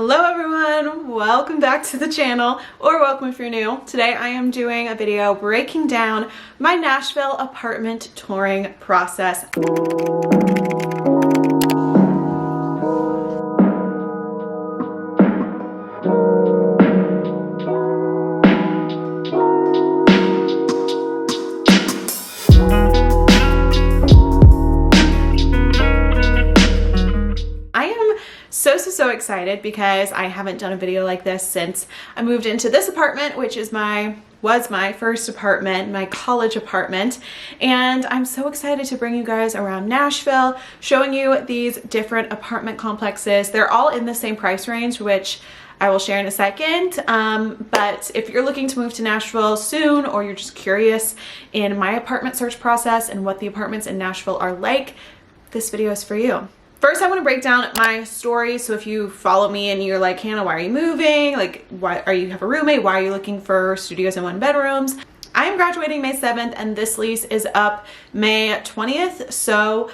Hello everyone, welcome back to the channel, or welcome if you're new. Today I am doing a video breaking down my Nashville apartment touring process. So excited because I haven't done a video like this since I moved into this apartment, which is was my first apartment, my college apartment. And I'm so excited to bring you guys around Nashville, showing you these different apartment complexes. They're all in the same price range, which I will share in a second. But if you're looking to move to Nashville soon, or you're just curious in my apartment search process and what the apartments in Nashville are like, this video is for you. First, I want to break down my story. So if you follow me and you're like, Hannah, why are you moving? Like, why are you have a roommate? Why are you looking for studios and 1 bedrooms? I am graduating May 7th and this lease is up May 20th. So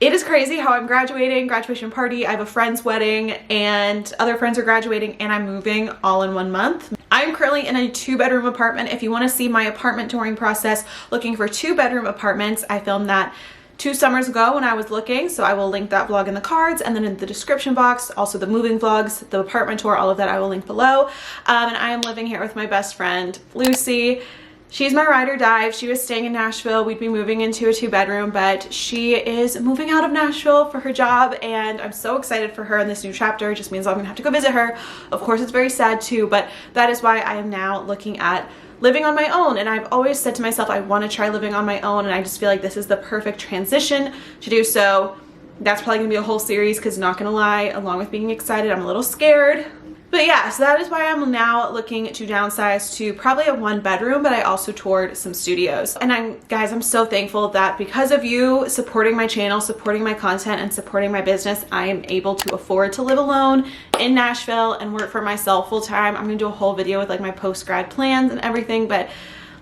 it is crazy how I'm graduation party. I have a friend's wedding and other friends are graduating and I'm moving all in 1 month. I'm currently in a 2-bedroom apartment. If you want to see my apartment touring process, looking for 2-bedroom apartments, I filmed that 2 summers ago when I was looking, so I will link that vlog in the cards and then in the description box, also the moving vlogs, the apartment tour, all of that I will link below. And I am living here with my best friend, Lucy. She's my ride or die. If she was staying in Nashville, we'd be moving into a 2-bedroom, but she is moving out of Nashville for her job and I'm so excited for her in this new chapter. It just means I'm gonna have to go visit her. Of course, it's very sad too, but that is why I am now looking at living on my own. And I've always said to myself, I want to try living on my own, and I just feel like this is the perfect transition to do so. That's probably gonna be a whole series because, not gonna lie, along with being excited, I'm a little scared. But yeah, so that is why I'm now looking to downsize to probably a 1-bedroom, but I also toured some studios. And guys, I'm so thankful that because of you supporting my channel, supporting my content, and supporting my business, I am able to afford to live alone in Nashville and work for myself full time. I'm gonna do a whole video with like my post-grad plans and everything, but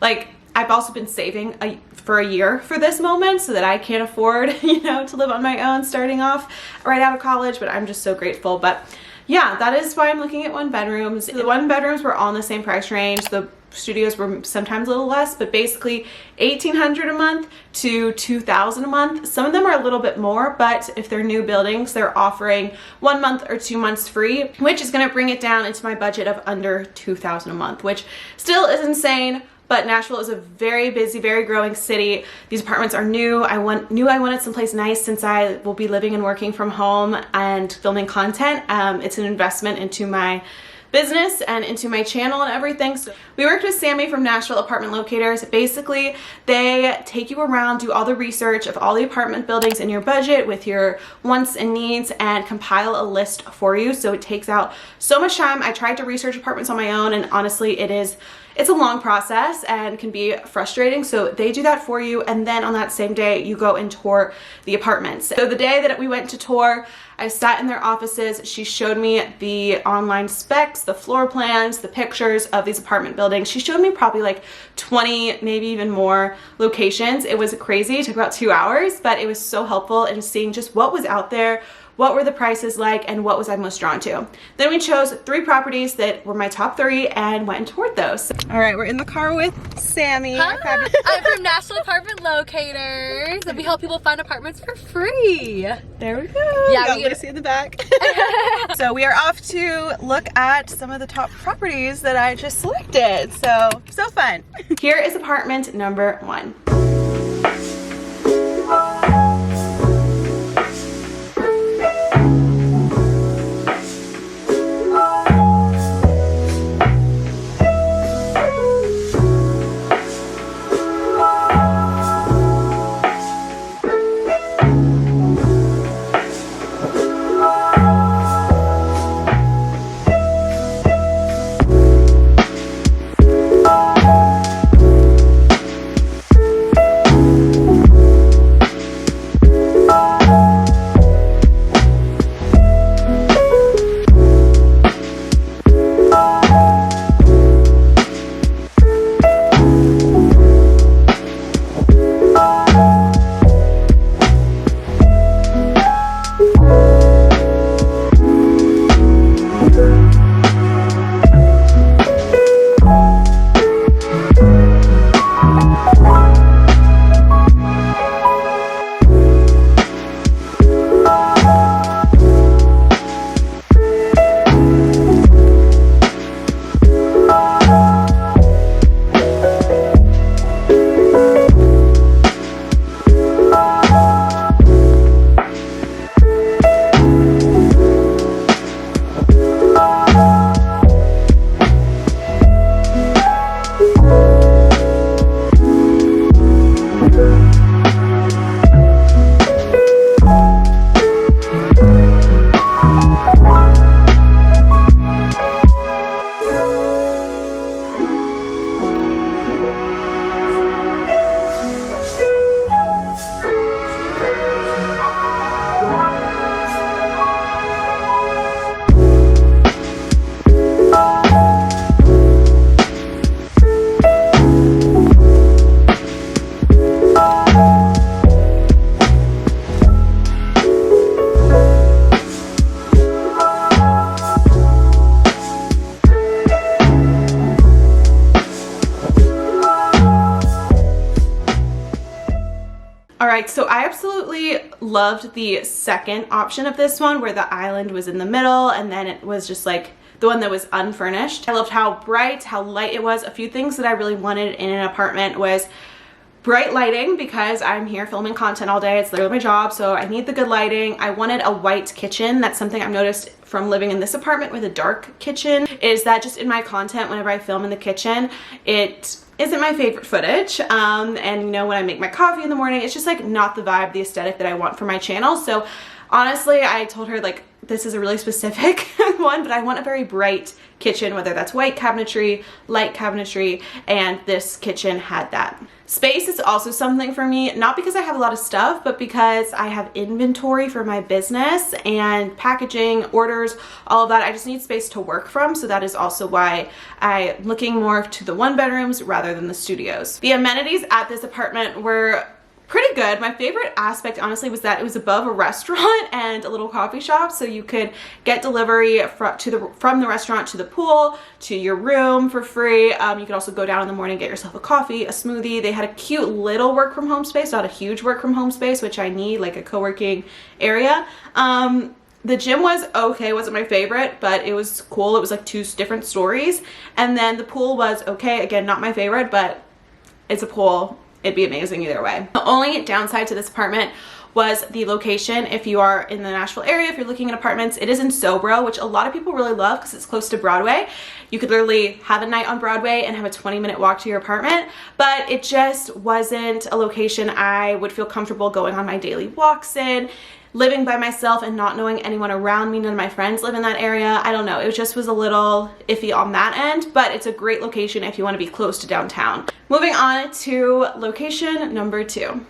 like I've also been saving for a year for this moment so that I can't afford, you know, to live on my own starting off right out of college, but I'm just so grateful. But yeah, that is why I'm looking at 1-bedrooms. The 1-bedrooms were all in the same price range. The studios were sometimes a little less, but basically $1,800 a month to $2,000 a month. Some of them are a little bit more, but if they're new buildings, they're offering 1 month or 2 months free, which is gonna bring it down into my budget of under $2,000 a month, which still is insane. But Nashville is a very busy, very growing city. These apartments are new. Knew I wanted someplace nice since I will be living and working from home and filming content. It's an investment into my business and into my channel and everything. So we worked with Sammy from Nashville Apartment Locators. Basically, they take you around, do all the research of all the apartment buildings in your budget with your wants and needs, and compile a list for you. So it takes out so much time. I tried to research apartments on my own, and honestly, it's a long process and can be frustrating. So they do that for you. And then on that same day, you go and tour the apartments. So the day that we went to tour, I sat in their offices. She showed me the online specs, the floor plans, the pictures of these apartment buildings. She showed me probably like 20, maybe even more locations. It was crazy. It took about 2 hours, but it was so helpful in seeing just what was out there, what were the prices like, and what was I most drawn to. Then we chose 3 properties that were my top 3 and went and toured those. All right, we're in the car with Sammy. Hi. I'm from Nashville Apartment Locators, and we help people find apartments for free. There we go. Yeah, we got Lucy in the back. So we are off to look at some of the top properties that I just selected. So fun. Here is apartment number 1. Alright, so I absolutely loved the second option of this one where the island was in the middle and then it was just like the one that was unfurnished. I loved how bright, how light it was. A few things that I really wanted in an apartment was bright lighting because I'm here filming content all day. It's literally my job, so I need the good lighting. I wanted a white kitchen. That's something I've noticed from living in this apartment with a dark kitchen, is that just in my content, whenever I film in the kitchen, it isn't my favorite footage. And you know, when I make my coffee in the morning, it's just like not the vibe, the aesthetic that I want for my channel. So honestly, I told her like, this is a really specific one, but I want a very bright kitchen, whether that's white cabinetry, light cabinetry, and this kitchen had that. Space is also something for me, not because I have a lot of stuff, but because I have inventory for my business and packaging, orders, all of that. I just need space to work from, so that is also why I'm looking more to the one bedrooms rather than the studios. The amenities at this apartment were pretty good. My favorite aspect honestly was that it was above a restaurant and a little coffee shop, so you could get delivery from the restaurant to the pool to your room for free. You could also go down in the morning, get yourself a coffee, a smoothie. They had a cute little work from home space, not a huge work from home space, which I need, like a co-working area. The gym was okay, wasn't my favorite, but it was cool. It was like 2 different stories. And then the pool was okay, again, not my favorite, but it's a pool. It'd be amazing either way. The only downside to this apartment was the location. If you are in the Nashville area, if you're looking at apartments, it is in Sobro, which a lot of people really love because it's close to Broadway. You could literally have a night on Broadway and have a 20-minute walk to your apartment, but it just wasn't a location I would feel comfortable going on my daily walks in. Living by myself and not knowing anyone around me, none of my friends live in that area. I don't know, it just was a little iffy on that end, but it's a great location if you want to be close to downtown. Moving on to location number 2.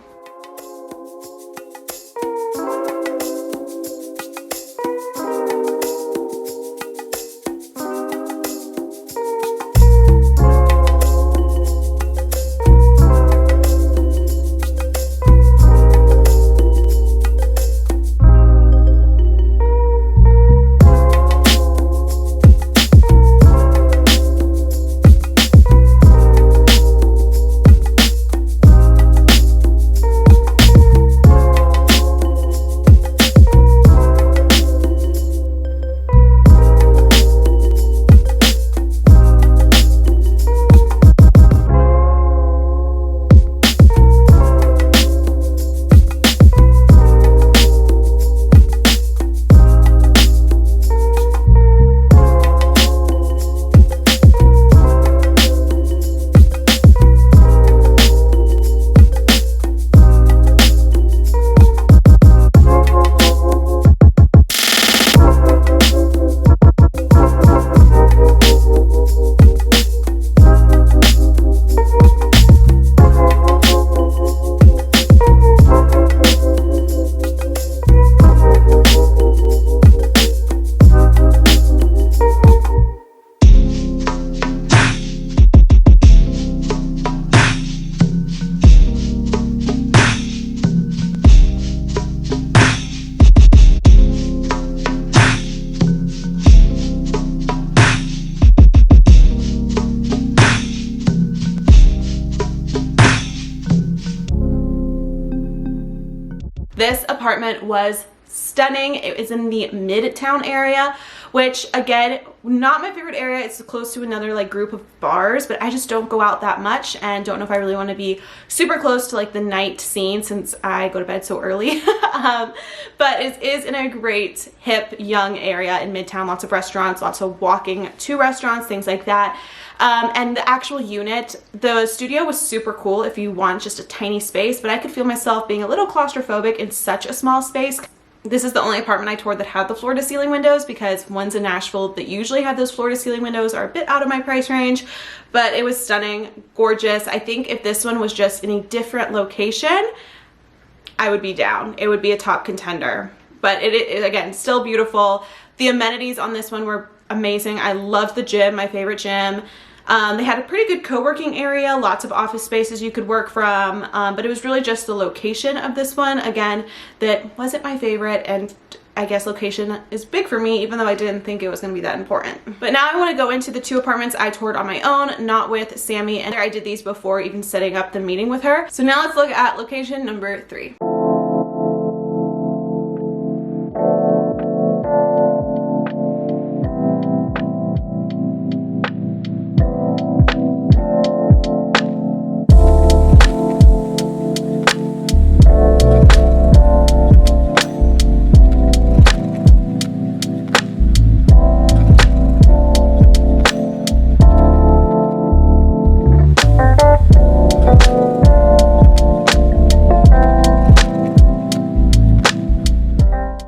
apartment was stunning. It is in the Midtown area, which again, not my favorite area. It's close to another like group of bars, but I just don't go out that much and don't know if I really want to be super close to like the night scene since I go to bed so early. But it is in a great hip young area in Midtown. Lots of restaurants, lots of walking to restaurants, things like that. And the actual unit, the studio was super cool if you want just a tiny space, but I could feel myself being a little claustrophobic in such a small space. This is the only apartment I toured that had the floor-to-ceiling windows, because ones in Nashville that usually have those floor-to-ceiling windows are a bit out of my price range, but it was stunning, gorgeous. I think if this one was just in a different location, I would be down. It would be a top contender, but it again, still beautiful. The amenities on this one were amazing. I loved the gym, my favorite gym. They had a pretty good co-working area, lots of office spaces you could work from, but it was really just the location of this one, again, that wasn't my favorite, and I guess location is big for me, even though I didn't think it was going to be that important. But now I want to go into the 2 apartments I toured on my own, not with Sammy, and I did these before even setting up the meeting with her. So now let's look at location number 3.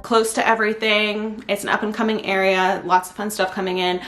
Close to everything. It's an up and coming area, lots of fun stuff coming in.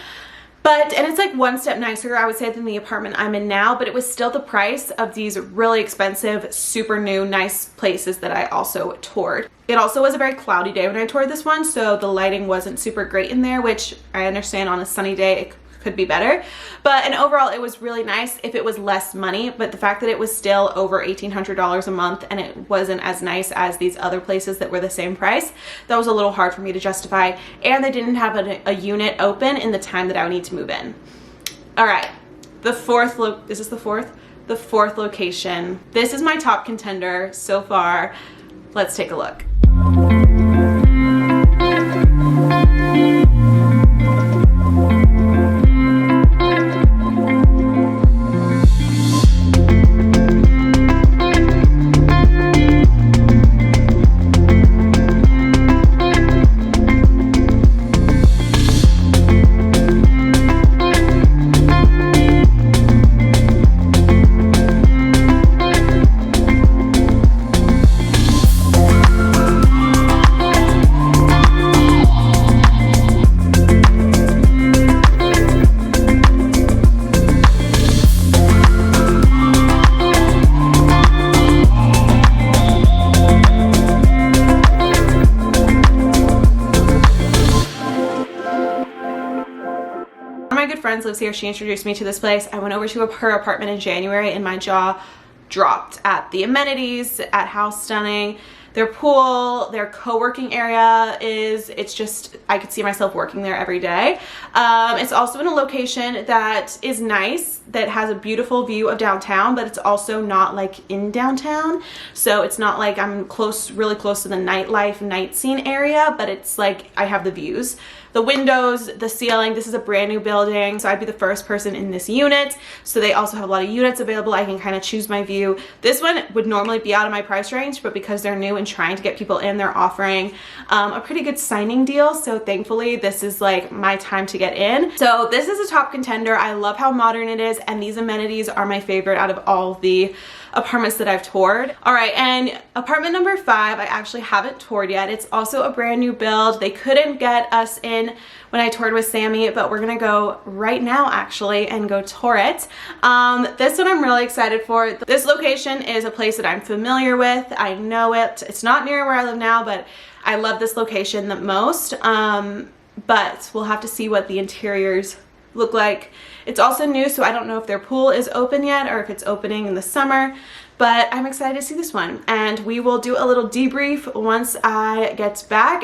And it's like one step nicer, I would say, than the apartment I'm in now, but it was still the price of these really expensive, super new, nice places that I also toured. It also was a very cloudy day when I toured this one, so the lighting wasn't super great in there, which I understand on a sunny day it could be better. And overall, it was really nice if it was less money, but the fact that it was still over $1,800 a month and it wasn't as nice as these other places that were the same price, that was a little hard for me to justify, and they didn't have a unit open in the time that I would need to move in. All right, the fourth location. This is my top contender so far. Let's take a look. Friends lives here. She introduced me to this place. I went over to her apartment in January and my jaw dropped at the amenities, at how stunning their pool, their co-working area is. It's just, I could see myself working there every day. It's also in a location that is nice, that has a beautiful view of downtown, but it's also not like in downtown. So it's not like I'm really close to the nightlife, night scene area, but it's like I have the views. The windows, the ceiling, this is a brand new building, so I'd be the first person in this unit. So they also have a lot of units available. I can kind of choose my view. This one would normally be out of my price range, but because they're new and trying to get people in, they're offering a pretty good signing deal. So thankfully, this is like my time to get in. So this is a top contender. I love how modern it is, and these amenities are my favorite out of all the apartments that I've toured. All right, and apartment number 5, I actually haven't toured yet. It's also a brand new build. They couldn't get us in when I toured with Sammy, but we're gonna go right now actually and go tour it. This one I'm really excited for. This location is a place that I'm familiar with. I know it. It's not near where I live now, but I love this location the most. But we'll have to see what the interiors look like. It's also new, so I don't know if their pool is open yet or if it's opening in the summer, but I'm excited to see this one. And we will do a little debrief once I get back.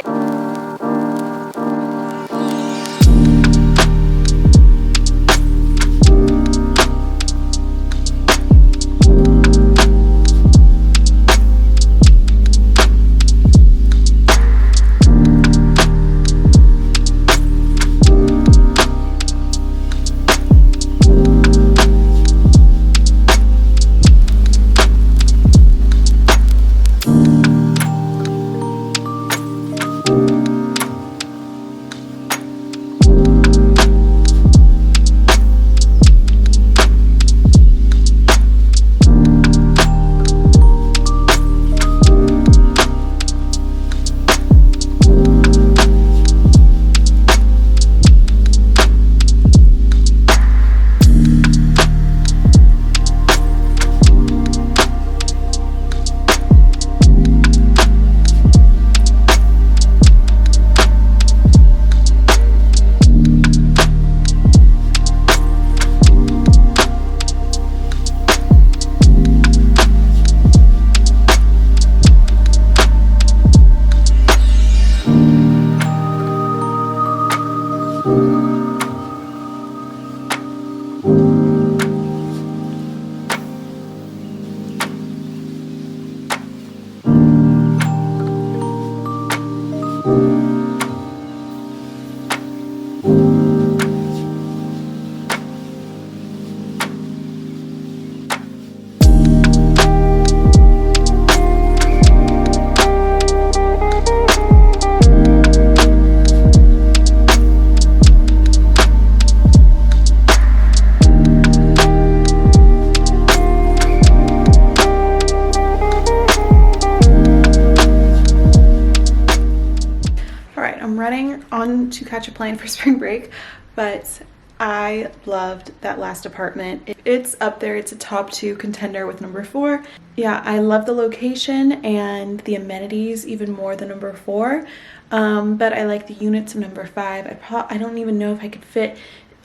On to catch a plane for spring break, but I loved that last apartment. It's up there. It's a top 2 contender with number 4. Yeah, I love the location and the amenities even more than number 4, but I like the units of number 5. I don't even know if I could fit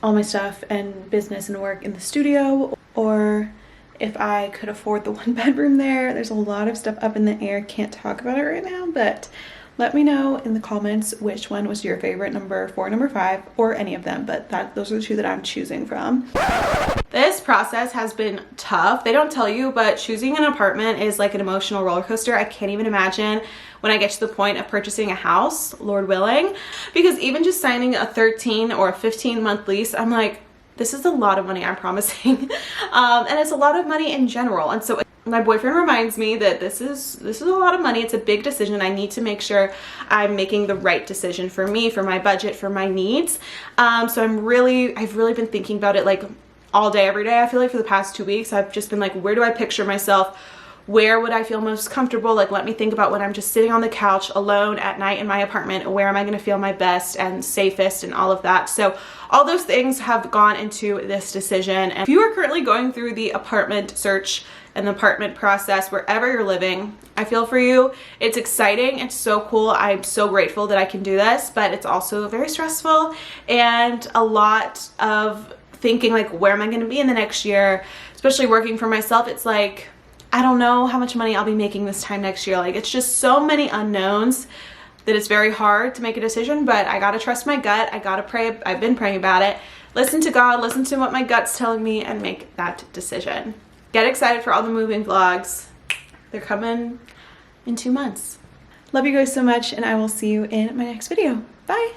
all my stuff and business and work in the studio, or if I could afford the 1 bedroom there. There's a lot of stuff up in the air. Can't talk about it right now, but let me know in the comments which one was your favorite, number 4, number 5, or any of them, but those are the 2 that I'm choosing from. This process has been tough. They don't tell you, but choosing an apartment is like an emotional roller coaster. I can't even imagine when I get to the point of purchasing a house, Lord willing, because even just signing a 13 or a 15-month lease, I'm like, this is a lot of money I'm promising. And it's a lot of money in general. And so my boyfriend reminds me that this is a lot of money. It's a big decision. I need to make sure I'm making the right decision for me, for my budget, for my needs. So I've really been thinking about it like all day, every day. I feel like for the past 2 weeks, I've just been like, where do I picture myself? Where would I feel most comfortable? Like, let me think about when I'm just sitting on the couch alone at night in my apartment. Where am I going to feel my best and safest and all of that? So all those things have gone into this decision. And if you are currently going through the apartment search and the apartment process wherever you're living, I feel for you. It's exciting. It's so cool. I'm so grateful that I can do this, but it's also very stressful and a lot of thinking like, where am I going to be in the next year? Especially working for myself. It's like, I don't know how much money I'll be making this time next year. Like, it's just so many unknowns that it's very hard to make a decision, but I gotta trust my gut. I gotta pray. I've been praying about it. Listen to God, listen to what my gut's telling me, and make that decision. Get excited for all the moving vlogs. They're coming in 2 months. Love you guys so much, and I will see you in my next video. Bye.